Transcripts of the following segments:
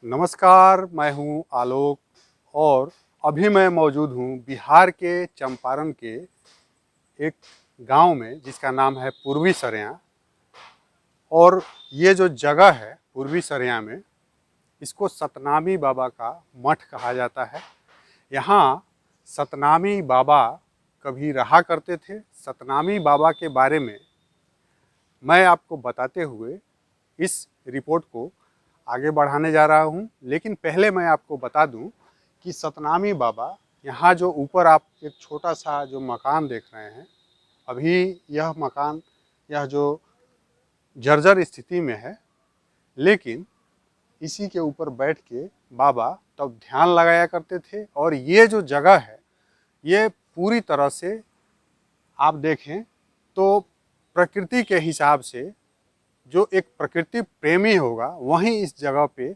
नमस्कार, मैं हूं आलोक और अभी मैं मौजूद हूं बिहार के चंपारण के एक गांव में जिसका नाम है पूर्वी सरेया। और ये जो जगह है पूर्वी सरेया में, इसको सतनामी बाबा का मठ कहा जाता है। यहाँ सतनामी बाबा कभी रहा करते थे। सतनामी बाबा के बारे में मैं आपको बताते हुए इस रिपोर्ट को आगे बढ़ाने जा रहा हूं। लेकिन पहले मैं आपको बता दूं कि सतनामी बाबा, यहाँ जो ऊपर आप एक छोटा सा जो मकान देख रहे हैं, अभी यह मकान यह जो जर्जर स्थिति में है, लेकिन इसी के ऊपर बैठ के बाबा तब ध्यान लगाया करते थे। और ये जो जगह है ये पूरी तरह से आप देखें तो प्रकृति के हिसाब से जो एक प्रकृति प्रेमी होगा वहीं इस जगह पे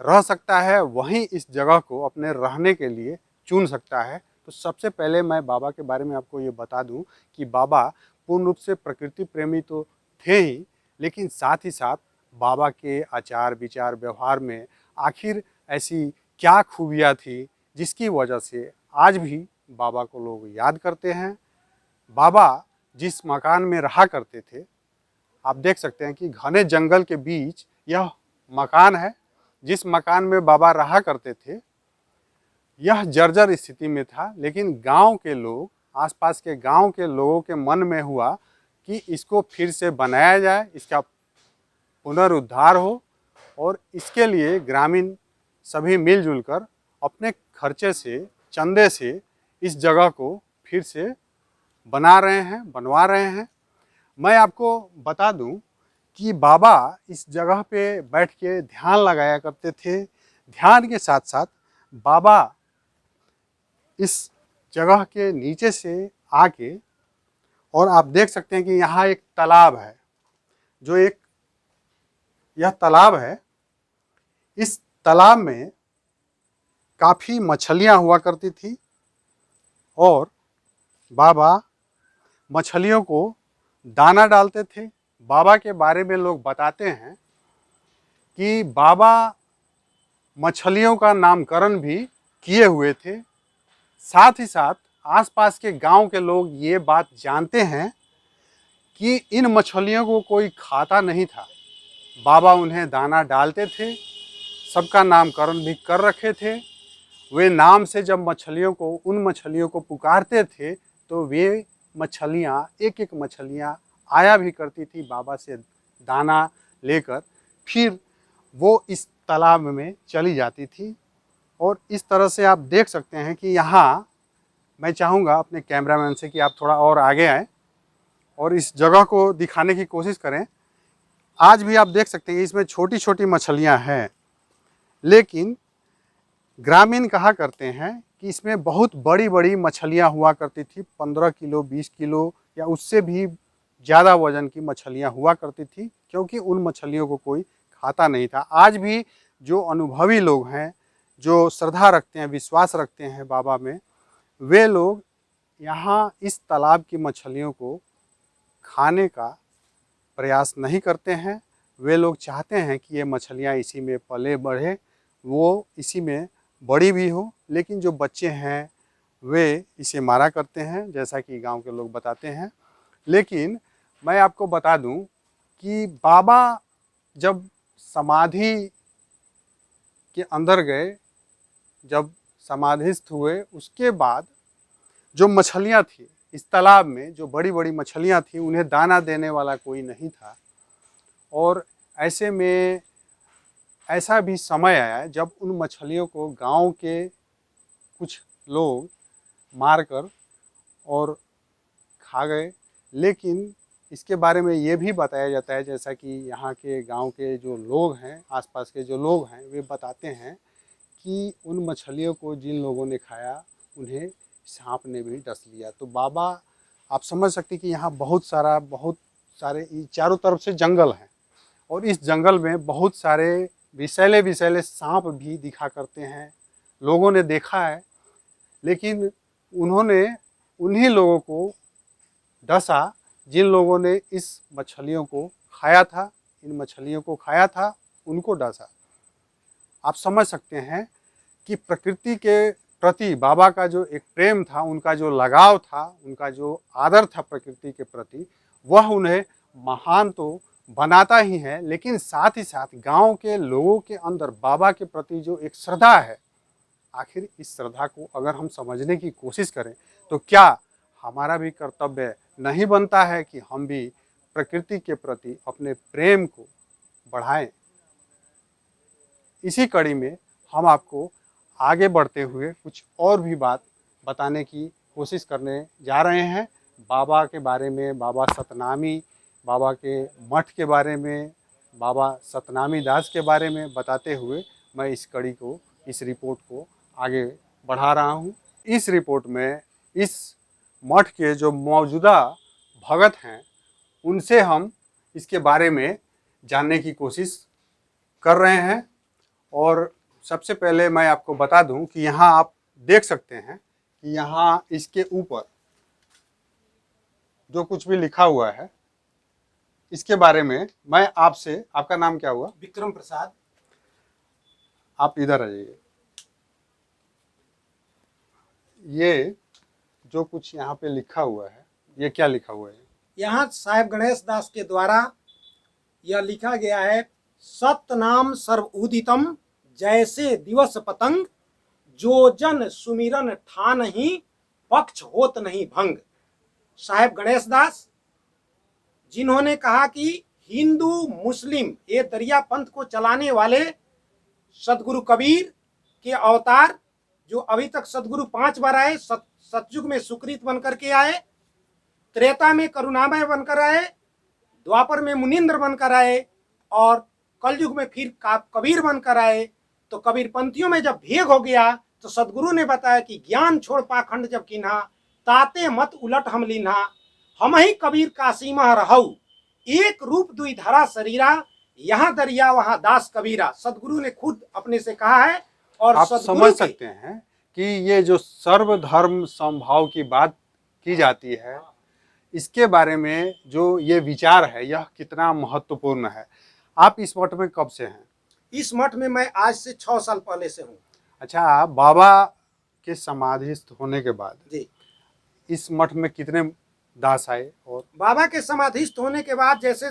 रह सकता है, वहीं इस जगह को अपने रहने के लिए चुन सकता है। तो सबसे पहले मैं बाबा के बारे में आपको ये बता दूं कि बाबा पूर्ण रूप से प्रकृति प्रेमी तो थे ही, लेकिन साथ ही साथ बाबा के आचार विचार व्यवहार में आखिर ऐसी क्या खूबियाँ थी जिसकी वजह से आज भी बाबा को लोग याद करते हैं। बाबा जिस मकान में रहा करते थे, आप देख सकते हैं कि घने जंगल के बीच यह मकान है। जिस मकान में बाबा रहा करते थे यह जर्जर स्थिति में था, लेकिन गांव के लोग, आसपास के गांव के लोगों के मन में हुआ कि इसको फिर से बनाया जाए, इसका पुनरुद्धार हो। और इसके लिए ग्रामीण सभी मिलजुल कर अपने खर्चे से, चंदे से इस जगह को फिर से बना रहे हैं, बनवा रहे हैं। मैं आपको बता दूं कि बाबा इस जगह पे बैठ के ध्यान लगाया करते थे। ध्यान के साथ साथ बाबा इस जगह के नीचे से आके, और आप देख सकते हैं कि यहाँ एक तालाब है, जो एक यह तालाब है। इस तालाब में काफ़ी मछलियाँ हुआ करती थी और बाबा मछलियों को दाना डालते थे। बाबा के बारे में लोग बताते हैं कि बाबा मछलियों का नामकरण भी किए हुए थे। साथ ही साथ आसपास के गांव के लोग ये बात जानते हैं कि इन मछलियों को कोई खाता नहीं था। बाबा उन्हें दाना डालते थे, सबका नामकरण भी कर रखे थे। वे नाम से जब मछलियों को, उन मछलियों को पुकारते थे तो वे मछलियाँ, एक एक मछलियाँ आया भी करती थी बाबा से दाना लेकर, फिर वो इस तालाब में चली जाती थी। और इस तरह से आप देख सकते हैं कि यहाँ मैं चाहूँगा अपने कैमरामैन से कि आप थोड़ा और आगे आएँ और इस जगह को दिखाने की कोशिश करें। आज भी आप देख सकते हैं इसमें छोटी छोटी मछलियाँ हैं, लेकिन ग्रामीण कहा करते हैं कि इसमें बहुत बड़ी बड़ी मछलियाँ हुआ करती थी। 15 किलो, 20 किलो या उससे भी ज़्यादा वजन की मछलियाँ हुआ करती थी, क्योंकि उन मछलियों को कोई खाता नहीं था। आज भी जो अनुभवी लोग हैं, जो श्रद्धा रखते हैं, विश्वास रखते हैं बाबा में, वे लोग यहाँ इस तालाब की मछलियों को खाने का प्रयास नहीं करते हैं। वे लोग चाहते हैं कि ये मछलियाँ इसी में पले बढ़े, वो इसी में बड़ी भी हो, लेकिन जो बच्चे हैं वे इसे मारा करते हैं, जैसा कि गांव के लोग बताते हैं। लेकिन मैं आपको बता दूं कि बाबा जब समाधि के अंदर गए, जब समाधिस्थ हुए, उसके बाद जो मछलियां थी इस तालाब में, जो बड़ी बड़ी मछलियां थी, उन्हें दाना देने वाला कोई नहीं था। और ऐसे में ऐसा भी समय आया जब उन मछलियों को गांव के कुछ लोग मारकर और खा गए। लेकिन इसके बारे में ये भी बताया जाता है, जैसा कि यहाँ के गांव के जो लोग हैं, आसपास के जो लोग हैं, वे बताते हैं कि उन मछलियों को जिन लोगों ने खाया उन्हें सांप ने भी डस लिया। तो बाबा, आप समझ सकते कि यहाँ बहुत सारे चारों तरफ से जंगल हैं, और इस जंगल में बहुत सारे विषैले विषैले सांप भी दिखा करते हैं। लोगों ने देखा है, लेकिन उन्होंने उन्हीं लोगों को डसा जिन लोगों ने इस मछलियों को खाया था, इन मछलियों को खाया था, उनको डसा। आप समझ सकते हैं कि प्रकृति के प्रति बाबा का जो एक प्रेम था, उनका जो लगाव था, उनका जो आदर था प्रकृति के प्रति, वह उन्हें महान तो बनाता ही है, लेकिन साथ ही साथ गांव के लोगों के अंदर बाबा के प्रति जो एक श्रद्धा है, आखिर इस श्रद्धा को अगर हम समझने की कोशिश करें तो क्या हमारा भी कर्तव्य नहीं बनता है कि हम भी प्रकृति के प्रति अपने प्रेम को बढ़ाएं। इसी कड़ी में हम आपको आगे बढ़ते हुए कुछ और भी बात बताने की कोशिश करने जा रहे हैं। बाबा के बारे में, बाबा सतनामी बाबा के मठ के बारे में, बाबा सतनामी दास के बारे में बताते हुए मैं इस कड़ी को, इस रिपोर्ट को आगे बढ़ा रहा हूँ। इस रिपोर्ट में इस मठ के जो मौजूदा भगत हैं उनसे हम इसके बारे में जानने की कोशिश कर रहे हैं। और सबसे पहले मैं आपको बता दूं कि यहाँ आप देख सकते हैं कि यहाँ इसके ऊपर जो कुछ भी लिखा हुआ है इसके बारे में मैं आपसे, आपका नाम क्या हुआ? विक्रम प्रसाद। आप इधर आ जाइए। ये जो कुछ यहाँ पे लिखा हुआ है, ये क्या लिखा हुआ है? यहाँ साहेब गणेश दास के द्वारा यह लिखा गया है, सतनाम सर्वउदितम जैसे दिवस पतंग, जो जन सुमिरन ठान ही पक्ष होत नहीं भंग। साहेब गणेश दास जिन्होंने कहा कि हिंदू मुस्लिम ये दरिया पंथ को चलाने वाले सदगुरु कबीर के अवतार, जो अभी तक सदगुरु 5 बार आए, सतयुग में सुकृत बनकर के आए, त्रेता में करुणामय बनकर आए, द्वापर में मुनीन्द्र बनकर आए और कलयुग में फिर कबीर बनकर आए। तो कबीर पंथियों में जब भेद हो गया तो सदगुरु ने बताया कि ज्ञान छोड़ पाखंड जब किन्हा, ताते मत उलट हम लीन्हा, हम ही कबीर काशी मह रहऊ, एक रूप दुई धरा शरीरा, यहाँ दरिया वहाँ दास कबीरा। सदगुरु ने खुद अपने से कहा है। और आप समझ सकते हैं कि ये जो सर्वधर्म समभाव की बात की जाती है, इसके बारे में जो ये विचार है यह कितना महत्वपूर्ण है। आप इस मठ में कब से हैं? इस मठ में मैं आज से 6 साल पहले से हूँ। अच्छा, बाबा के समाधिस्थ होने के बाद जी इस मठ में कितने दास आए? और बाबा के समाधिस्थ होने के बाद जैसे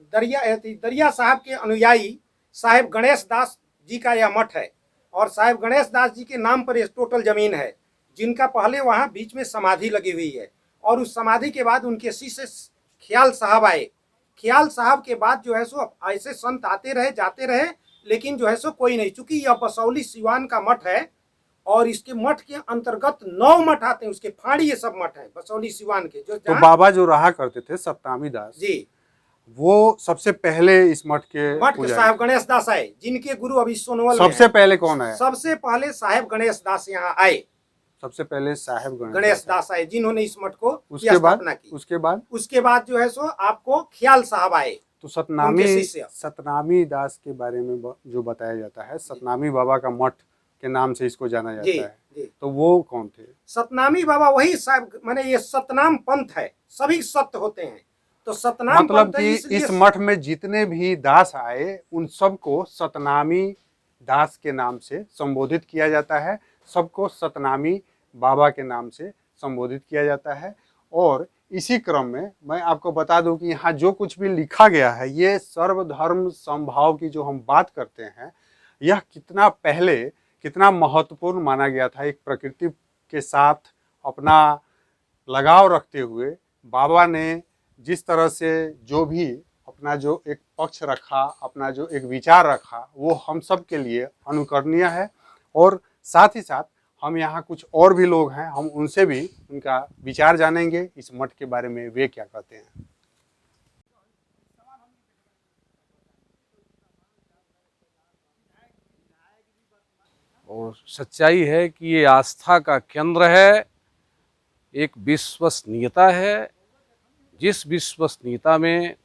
दरिया साहब के अनुयायी साहेब गणेश दास जी का यह मठ है, और साहेब गणेश दास जी के नाम पर यह टोटल जमीन है, जिनका पहले वहाँ बीच में समाधि लगी हुई है। और उस समाधि के बाद उनके शिष्य ख्याल साहब आए। ख्याल साहब के बाद जो है सो ऐसे संत आते रहे जाते रहे, लेकिन जो है सो कोई नहीं। चूंकि यह बसौली सिवान का मठ है और इसके मठ के अंतर्गत 9 मठ आते हैं, उसके फाड़ी ये सब मठ है बसौली सिवान के। जो तो बाबा जो रहा करते थे सतनामी दास जी, वो सबसे पहले इस मठ के साहेब गणेश दास आए, जिनके गुरु अभी सोनवल सबसे पहले कौन है? सबसे पहले साहेब गणेश दास यहाँ आए। सबसे पहले साहेब गणेश दास आए, जिन्होंने इस मठ को स्थापना की। उसके बाद जो है सो आपको ख्याल साहब आए। तो सतनामी दास के बारे में जो बताया जाता है, सतनामी बाबा का मठ के नाम से इसको जाना जाता है, तो वो कौन थे? सतनामी बाबा वही साहब, माने ये सतनाम पंथ है, सभी सत्य होते हैं। तो सतनाम मतलब कि इस मठ में जितने भी दास आए उन सबको सतनामी दास के नाम से संबोधित किया जाता है, सबको सतनामी बाबा के नाम से संबोधित किया जाता है। और इसी क्रम में मैं आपको बता दूं कि यहाँ जो कुछ भी लिखा गया है, ये सर्वधर्म समभाव की जो हम बात करते हैं, यह कितना पहले कितना महत्वपूर्ण माना गया था। एक प्रकृति के साथ अपना लगाव रखते हुए बाबा ने जिस तरह से जो भी अपना जो एक पक्ष रखा, अपना जो एक विचार रखा, वो हम सब के लिए अनुकरणीय है। और साथ ही साथ हम यहाँ कुछ और भी लोग हैं, हम उनसे भी उनका विचार जानेंगे इस मठ के बारे में, वे क्या कहते हैं। और सच्चाई है कि ये आस्था का केंद्र है, एक विश्वसनीयता है, जिस विश्वसनीयता में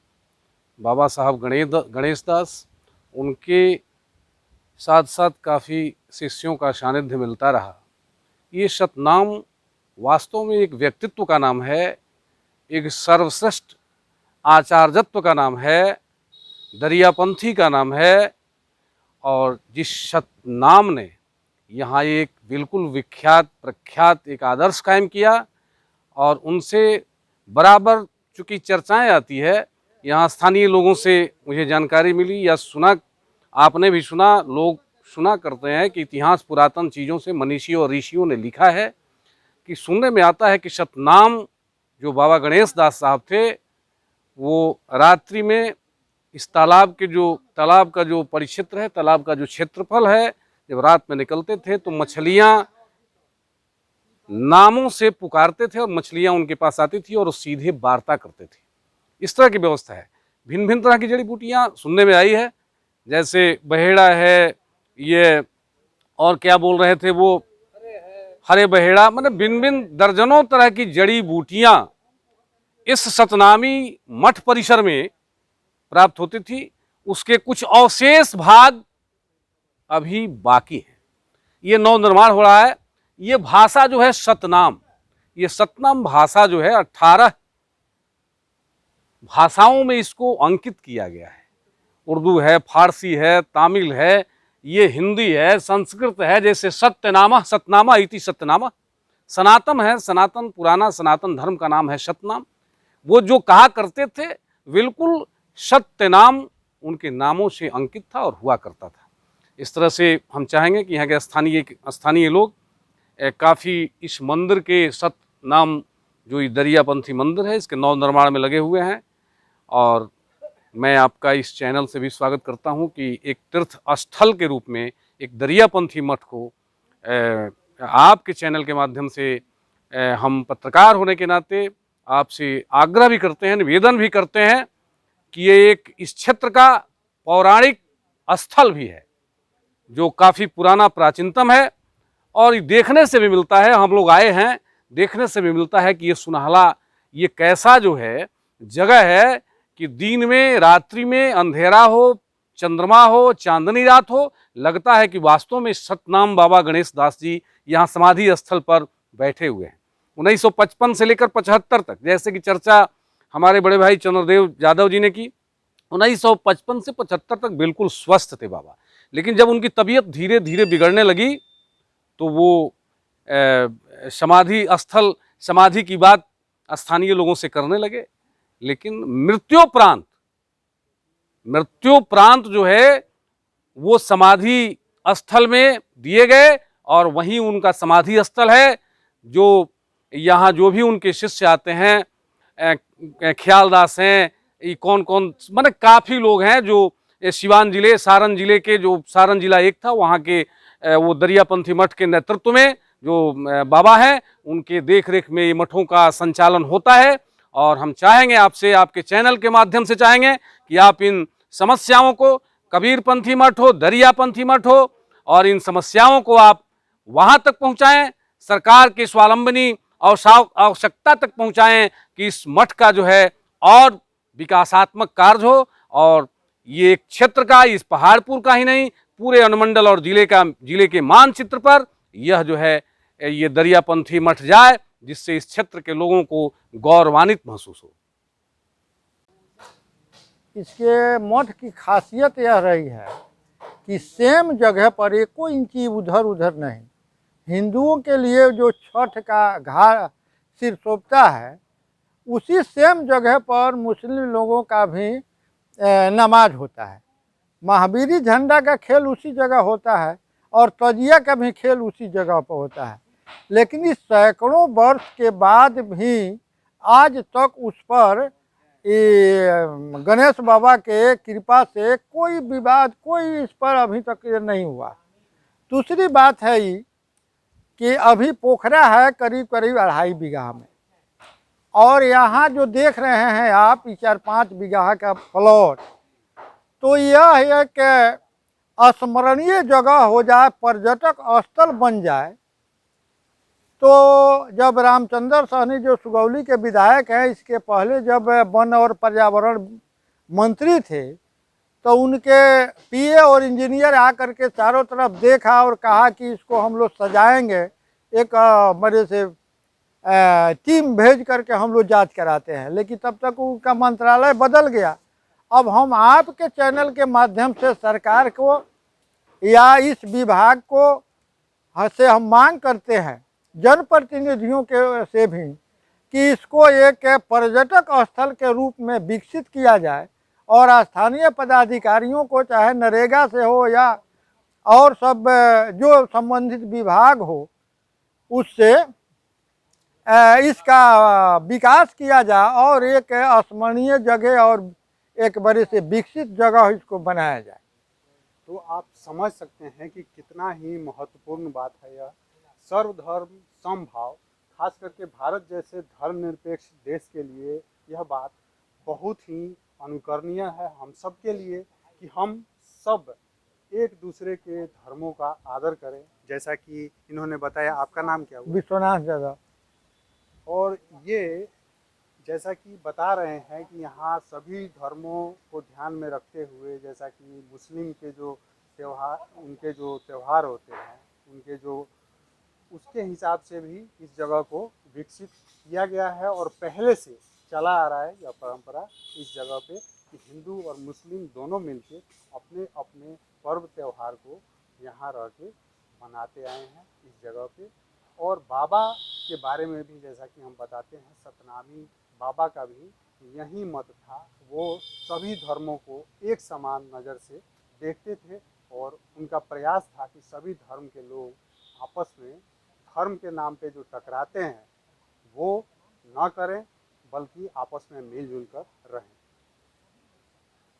बाबा साहब गणेश दास, उनके साथ साथ काफ़ी शिष्यों का सानिध्य मिलता रहा। ये सतनाम वास्तव में एक व्यक्तित्व का नाम है, एक सर्वश्रेष्ठ आचार्यत्व का नाम है, दरियापंथी का नाम है। और जिस सतनाम ने यहाँ एक बिल्कुल विख्यात प्रख्यात एक आदर्श कायम किया, और उनसे बराबर चूँकि चर्चाएं आती है, यहाँ स्थानीय लोगों से मुझे जानकारी मिली या सुना, आपने भी सुना, लोग सुना करते हैं कि इतिहास पुरातन चीज़ों से मनीषियों और ऋषियों ने लिखा है कि सुनने में आता है कि सतनाम जो बाबा गणेश दास साहब थे, वो रात्रि में इस तालाब का जो परिक्षेत्र है, तालाब का जो क्षेत्रफल है, जब रात में निकलते थे तो मछलियाँ नामों से पुकारते थे और मछलियाँ उनके पास आती थी और सीधे वार्ता करते थे। इस तरह की व्यवस्था है। भिन्न भिन्न तरह की जड़ी बूटियाँ सुनने में आई है, जैसे बहेड़ा है, ये और क्या बोल रहे थे वो, हरे बहेड़ा, मतलब भिन्न भिन्न दर्जनों तरह की जड़ी बूटियाँ इस सतनामी मठ परिसर में प्राप्त होती थी। उसके कुछ अवशेष भाग अभी बाकी हैं। ये नव निर्माण हो रहा है। ये भाषा जो है सतनाम, ये सतनाम भाषा जो है 18 भाषाओं में इसको अंकित किया गया है। उर्दू है, फारसी है, तमिल है, ये हिंदी है, संस्कृत है, जैसे सत्यनामा, सतनामा इति सत्यनामा, सनातन है, सनातन पुराना सनातन धर्म का नाम है सतनाम। वो जो कहा करते थे बिल्कुल सत्यनाम उनके नामों से अंकित था और हुआ करता था। इस तरह से हम चाहेंगे कि यहाँ के स्थानीय लोग काफ़ी इस मंदिर के सतनाम जो ये दरियापंथी मंदिर है, इसके नव निर्माण में लगे हुए हैं। और मैं आपका इस चैनल से भी स्वागत करता हूं कि एक तीर्थ स्थल के रूप में एक दरियापंथी मठ को आपके चैनल के माध्यम से हम पत्रकार होने के नाते आपसे आग्रह भी करते हैं, निवेदन भी करते हैं कि ये एक इस क्षेत्र का पौराणिक स्थल भी है जो काफ़ी पुराना प्राचीनतम है। और देखने से भी मिलता है, हम लोग आए हैं, देखने से भी मिलता है कि ये सुनहला, ये कैसा जो है जगह है कि दिन में, रात्रि में, अंधेरा हो, चंद्रमा हो, चांदनी रात हो, लगता है कि वास्तव में सतनाम बाबा गणेश दास जी यहाँ समाधि स्थल पर बैठे हुए हैं। 1955 से लेकर 75 तक, जैसे कि चर्चा हमारे बड़े भाई चंद्रदेव यादव जी ने की, 1955 से 75 तक बिल्कुल स्वस्थ थे बाबा। लेकिन जब उनकी तबीयत धीरे धीरे बिगड़ने लगी तो वो समाधि स्थल, समाधि की बात स्थानीय लोगों से करने लगे। लेकिन मृत्युपरांत जो है वो समाधि स्थल में दिए गए और वहीं उनका समाधि स्थल है। जो यहाँ जो भी उनके शिष्य आते हैं, ख्यालदास हैं, ये कौन कौन, मतलब काफ़ी लोग हैं जो सिवान जिले, सारण जिले के, जो सारण जिला एक था, वहाँ के वो दरियापंथी मठ के नेतृत्व में जो बाबा हैं, उनके देख रेख में ये मठों का संचालन होता है। और हम चाहेंगे आपसे, आपके चैनल के माध्यम से चाहेंगे कि आप इन समस्याओं को, कबीरपंथी मठ हो, दरियापंथी मठ हो, और इन समस्याओं को आप वहाँ तक पहुँचाएँ, सरकार के स्वावलंबनी आवश्यकता तक पहुँचाएँ कि इस मठ का जो है और विकासात्मक कार्य हो। और ये एक क्षेत्र का, इस पहाड़पुर का ही नहीं, पूरे अनुमंडल और जिले के मानचित्र पर यह जो है ये दरियापंथी मठ जाए, जिससे इस क्षेत्र के लोगों को गौरवान्वित महसूस हो। इसके मठ की खासियत यह रही है कि सेम जगह पर एको इंची उधर उधर नहीं। हिंदुओं के लिए जो छठ का घाट सिर सौंपता है, उसी सेम जगह पर मुस्लिम लोगों का भी नमाज होता है। महावीरी झंडा का खेल उसी जगह होता है और तजिया का भी खेल उसी जगह पर होता है। लेकिन इस सैकड़ों वर्ष के बाद भी आज तक उस पर गणेश बाबा के कृपा से कोई विवाद, कोई इस पर अभी तक नहीं हुआ। दूसरी बात है ये कि अभी पोखरा है करीब करीब 2.5 बीघा में, और यहाँ जो देख रहे हैं आप 4-5 बीघा का प्लॉट, तो यह है कि स्मरणीय जगह हो जाए, पर्यटक स्थल बन जाए। तो जब रामचंद्र सहनी जो सुगौली के विधायक हैं, इसके पहले जब वन और पर्यावरण मंत्री थे, तो उनके पीए और इंजीनियर आकर के चारों तरफ देखा और कहा कि इसको हम लोग सजाएंगे, एक मेरे से टीम भेज करके हम लोग जांच कराते हैं। लेकिन तब तक उनका मंत्रालय बदल गया। अब हम आपके चैनल के माध्यम से सरकार को या इस विभाग को से हम मांग करते हैं जनप्रतिनिधियों के से भी कि इसको एक पर्यटक स्थल के रूप में विकसित किया जाए और स्थानीय पदाधिकारियों को चाहे नरेगा से हो या और सब जो संबंधित विभाग हो उससे इसका विकास किया जाए और एक स्मरणीय जगह और एक बड़े से विकसित जगह इसको बनाया जाए। तो आप समझ सकते हैं कि कितना ही महत्वपूर्ण बात है यह सर्वधर्म समभाव, खास करके भारत जैसे धर्मनिरपेक्ष देश के लिए यह बात बहुत ही अनुकरणीय है हम सब के लिए कि हम सब एक दूसरे के धर्मों का आदर करें। जैसा कि इन्होंने बताया, आपका नाम क्या हुआ? विश्वनाथ यादव। और ये जैसा कि बता रहे हैं कि यहाँ सभी धर्मों को ध्यान में रखते हुए, जैसा कि मुस्लिम के जो उनके जो त्यौहार होते हैं उनके जो उसके हिसाब से भी इस जगह को विकसित किया गया है और पहले से चला आ रहा है यह परंपरा इस जगह पे कि हिंदू और मुस्लिम दोनों मिलके अपने अपने पर्व त्यौहार को यहाँ रह के मनाते आए हैं इस जगह पे। और बाबा के बारे में भी जैसा कि हम बताते हैं, सतनामी बाबा का भी यही मत था, वो सभी धर्मों को एक समान नज़र से देखते थे और उनका प्रयास था कि सभी धर्म के लोग आपस में धर्म के नाम पे जो टकराते हैं वो न करें बल्कि आपस में मिलजुल कर रहें।